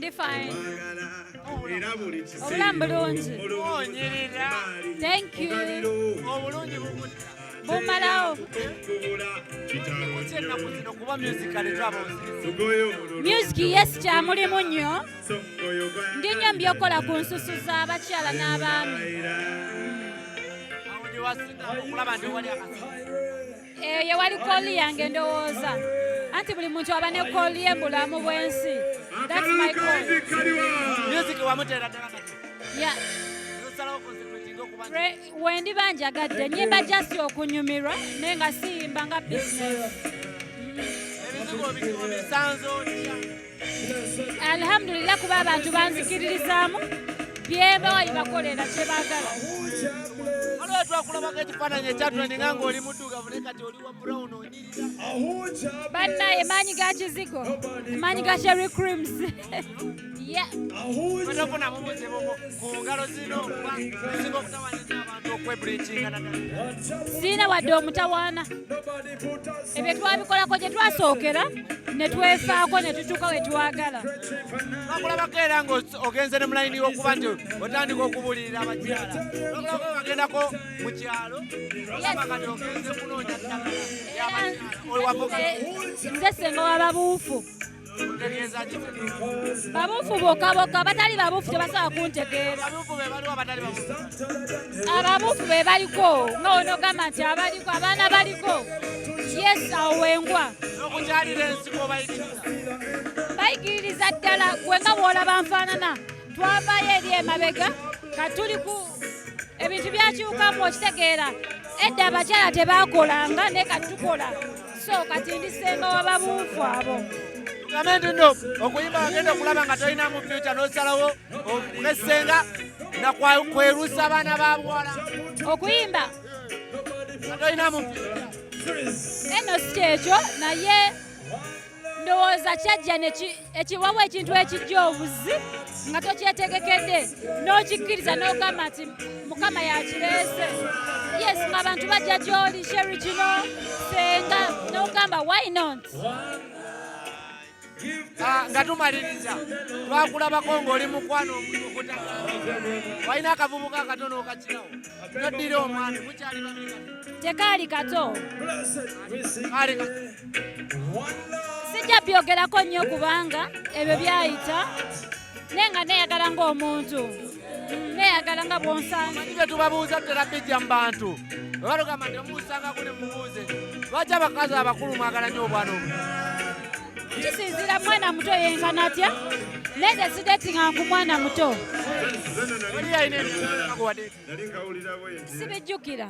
ndi fine. Obulamu bulungi. Thank you. Bumalawo. Music yes kyamulimu nnyo. Ndi nnyo mbyokola ku nsusu z'abakyala n'abaami. Ye wali kooli yange ndowooza. Anti buli muntu aba ne kooli ye bulamu bw'ensi. That's my call. Music wamuteera ddala kati. Yeah. Wendi banjagadde nyimba just okunyumirwa naye nga siyimba nga business. Alhamdulillah kuba abantu banzikiririzaamu byemba wayibakolera kye baagala. Waliwo twakulabako ekifaananyi ekyatulendinga ng'oli muddugavu naye kati oli wa brown onyirira. Bannaye maanyi ga kizigo, maanyi ga Cherry Creams. Tofuna mubuzibu ku ngalo zino kusinga okutawaanya abantu okwebreachinga naddala. Siina wadde omutawaana. Ebyo twabikolako gye twasookera ne twefaako ne tutuuka we twagala. Bakulabako era ng'ogenze ne mulayini w'okuba nti otandika okubuulirira abakyala. Bakulabako bagendako mu kyalo olaba kati ogenze kunoonya ddagala y'abakyala. Nze ssenga w'ababuufu. Babuufu bokka batali babuufu tebasobola kuntegeera. Ababuufu be baliko nga onogamba nti abaliko abaana baliko. Yes awo wengwa. Bayigiririza ddala gwe nga bw'olaba nfaanana. Twavaayo eri emabega katuli ku ebintu byakyukamu okitegeera. Edda abakyala tebaakolanga naye kati tukola. So kati ndi ssenga w'ababuufu abo. Tugambe nti nno okuyimba wagenda okulaba nga tolinamu fyuca n'osalawo okukesenga na kwerusa abaana ba buwala. Okuyimba nga tolinamu fyuca. Eno si kyekyo naye ndowooza kyajja ekiwawa ekintu ekijja obuzi nga tokyetegekedde n'okikkiriza n'ogamba nti Mukama yakireese. Yes ng'abantu bajja gy'oli Cherry kino senga n'ogamba why not? Nga tumaliriza twakulabako ng'oli mukwano omukuta walina akavubuka akatono okakirawo noddira omwami mukyali babiri tekaali kato sijja byogerako nnyo kubanga ebyo byayita naye nga neeyagala ng'omuntu neeyagala nga bw'onsanga. Bye tubabuuza tutera bijja mu bantu bwe batugamba nti omuusanga kuli mubuuze lwaki abakazi abakulu mwagala nnyo obwana obu. Kisinzira mwana muto yenkana atya naye nze sideetinga nku mwana muto. Sibijjukira.